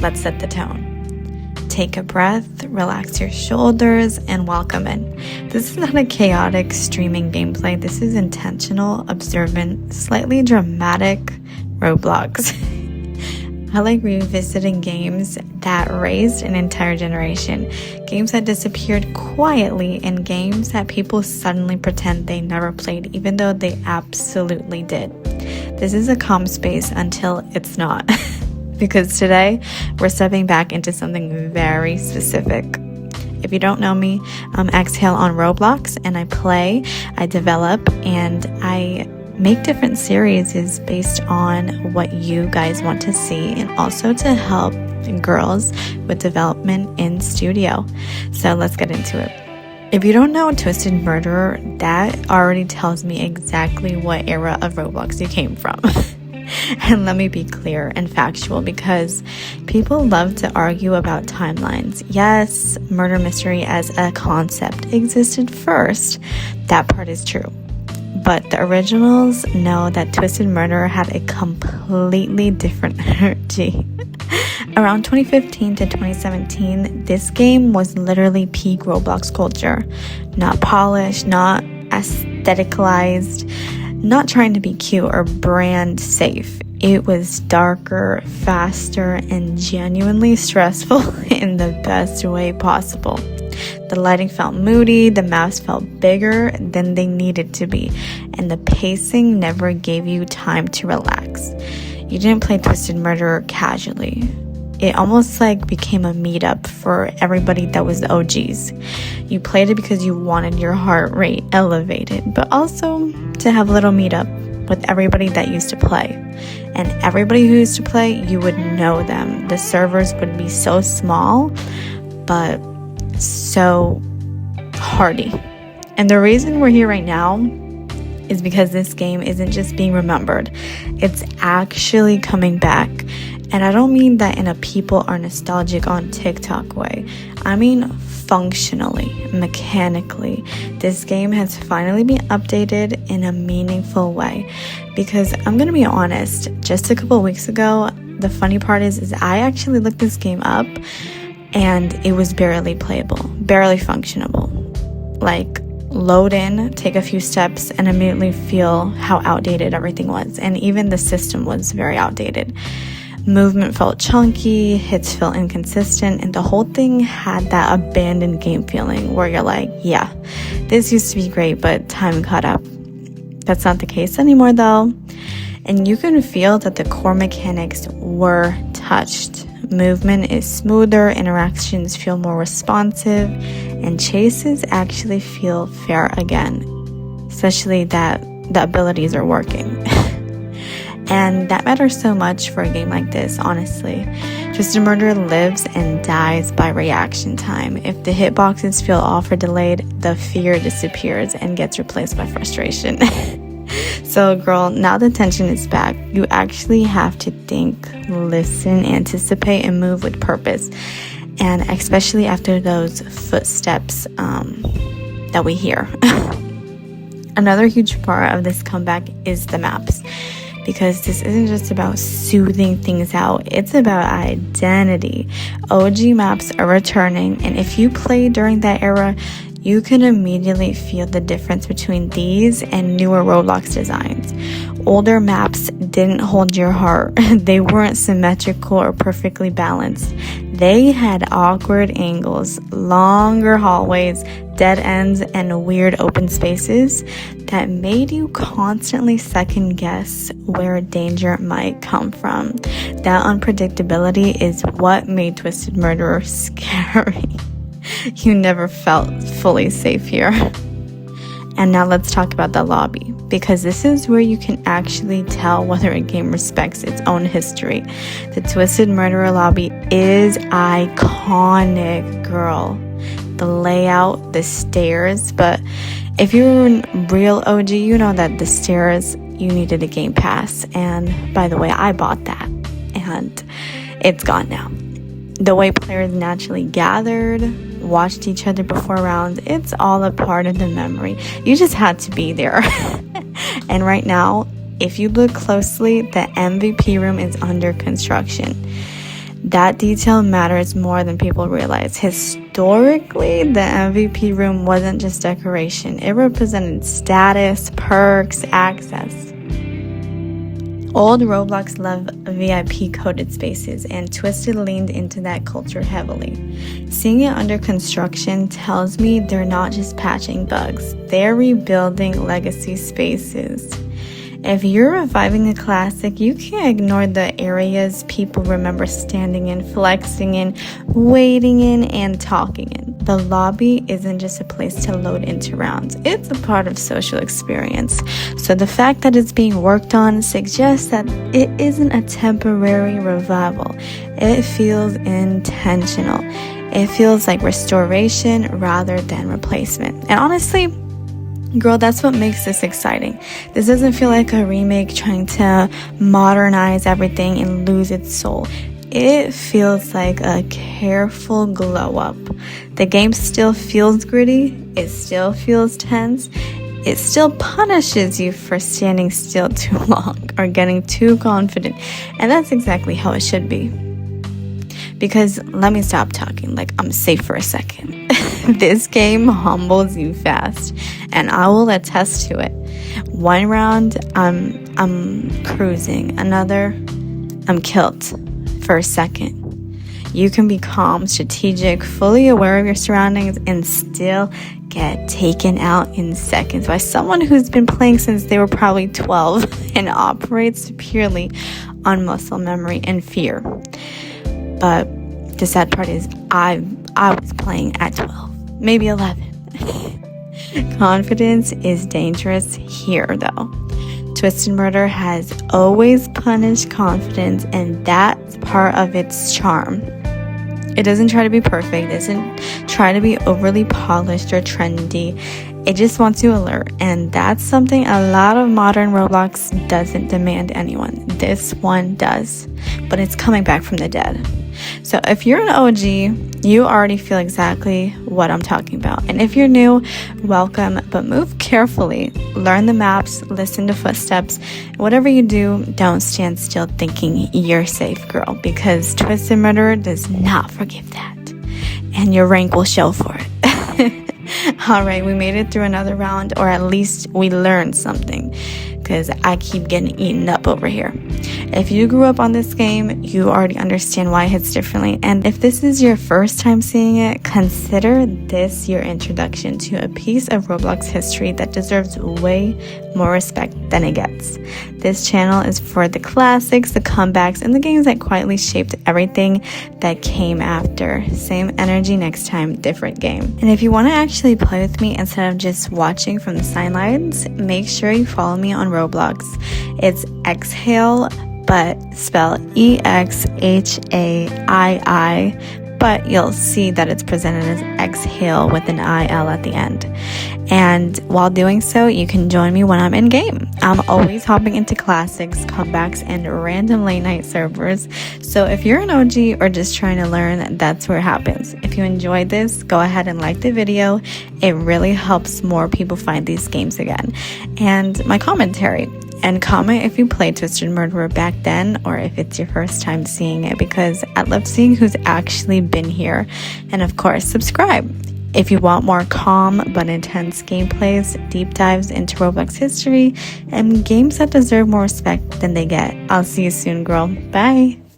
let's set the tone. Take a breath, relax your shoulders, and welcome in. This is not a chaotic streaming gameplay. This is intentional, observant, slightly dramatic Roblox. I like revisiting games that raised an entire generation, games that disappeared quietly, and games that people suddenly pretend they never played, even though they absolutely did. This is a calm space until it's not. Because today, we're stepping back into something very specific. If you don't know me, I'm Exhale on Roblox, and I play, I develop, and I make different series based on what you guys want to see, and also to help girls with development in studio. So let's get into it. If you don't know Twisted Murderer, that already tells me exactly what era of Roblox you came from. And let me be clear and factual, because people love to argue about timelines. Yes, murder mystery as a concept existed first. That part is true. But the originals know that Twisted Murder had a completely different energy. Around 2015 to 2017, this game was literally peak Roblox culture. Not polished, not aestheticalized, not trying to be cute or brand safe. It was darker, faster, and genuinely stressful in the best way possible. The lighting felt moody, the maps felt bigger than they needed to be, and the pacing never gave you time to relax. You didn't play Twisted Murder casually. It almost became a meetup for everybody that was the OGs. You played it because you wanted your heart rate elevated, but also to have a little meetup with everybody that used to play. And everybody who used to play, you would know them. The servers would be so small, but so hearty. And the reason we're here right now is because this game isn't just being remembered. It's actually coming back. And I don't mean that in a people are nostalgic on TikTok way. I mean functionally, mechanically. This game has finally been updated in a meaningful way. Because I'm gonna be honest, just a couple weeks ago, the funny part is I actually looked this game up and it was barely playable, barely functionable. Load in, take a few steps, and immediately feel how outdated everything was. And even the system was very outdated. Movement felt chunky, hits felt inconsistent, and the whole thing had that abandoned game feeling where you're like, yeah, this used to be great, but time caught up. That's not the case anymore though. And you can feel that the core mechanics were touched. Movement is smoother, interactions feel more responsive, and chases actually feel fair again, especially that the abilities are working. And that matters so much for a game like this, honestly. Twisted Murder lives and dies by reaction time. If the hitboxes feel off or delayed, the fear disappears and gets replaced by frustration. So girl, now the tension is back. You actually have to think, listen, anticipate, and move with purpose. And especially after those footsteps that we hear. Another huge part of this comeback is the maps. Because this isn't just about soothing things out, it's about identity. OG maps are returning, and if you played during that era, you can immediately feel the difference between these and newer Roblox designs. Older maps didn't hold your heart. They weren't symmetrical or perfectly balanced. They had awkward angles, longer hallways, dead ends, and weird open spaces that made you constantly second guess where danger might come from. That unpredictability is what made Twisted Murderer scary. You never felt fully safe here. And now let's talk about the lobby, because this is where you can actually tell whether a game respects its own history. The Twisted Murderer lobby is iconic, girl. The layout, the stairs, but if you're a real OG, you know that the stairs, you needed a game pass. And by the way, I bought that, and it's gone now. The way players naturally gathered, watched each other before rounds, it's all a part of the memory. You just had to be there. And right now, if you look closely, the MVP room is under construction. That detail matters more than people realize. Historically, the MVP room wasn't just decoration. It represented status, perks, access. Old Roblox loved VIP coded spaces, and Twisted leaned into that culture heavily. Seeing it under construction tells me they're not just patching bugs, they're rebuilding legacy spaces. If you're reviving a classic, you can't ignore the areas people remember standing in, flexing in, waiting in, and talking in. The lobby isn't just a place to load into rounds, it's a part of social experience. So the fact that it's being worked on suggests that it isn't a temporary revival. It feels intentional. It feels like restoration rather than replacement. And honestly, girl, that's what makes this exciting. This doesn't feel like a remake trying to modernize everything and lose its soul. It feels like a careful glow up. The game still feels gritty. It still feels tense. It still punishes you for standing still too long or getting too confident. And that's exactly how it should be. Because let me stop talking like I'm safe for a second. This game humbles you fast, and I will attest to it. One round, I'm cruising. Another, I'm killed for a second. You can be calm, strategic, fully aware of your surroundings, and still get taken out in seconds by someone who's been playing since they were probably 12 and operates purely on muscle memory and fear. But the sad part is I was playing at 12, maybe 11. Confidence is dangerous here, though. Twisted Murder has always punished confidence, and that's part of its charm. It doesn't try to be perfect. It doesn't try to be overly polished or trendy. It just wants you alert, and that's something a lot of modern Roblox doesn't demand anyone. This one does, but it's coming back from the dead. So if you're an OG, you already feel exactly what I'm talking about. And if you're new, welcome, but move carefully. Learn the maps, listen to footsteps. Whatever you do, don't stand still thinking you're safe, girl, because Twisted Murder does not forgive that. And your rank will show for it. All right, we made it through another round, or at least we learned something, because I keep getting eaten up over here. If you grew up on this game, you already understand why it hits differently. And if this is your first time seeing it, consider this your introduction to a piece of Roblox history that deserves way more respect than it gets. This channel is for the classics, the comebacks, and the games that quietly shaped everything that came after. Same energy next time, different game. And if you want to actually play with me instead of just watching from the sidelines, make sure you follow me on Roblox. It's Exhale, but spell EXHAII, but you'll see that it's presented as Exhale with an IL at the end. And while doing so, you can join me when I'm in game. I'm always hopping into classics, comebacks, and random late night servers. So if you're an OG or just trying to learn, that's where it happens. If you enjoyed this, go ahead and like the video. It really helps more people find these games again. And my commentary. And comment if you played Twisted Murderer back then, or if it's your first time seeing it, because I love seeing who's actually been here. And of course, subscribe if you want more calm but intense gameplays, deep dives into Roblox history, and games that deserve more respect than they get. I'll see you soon, girl. Bye.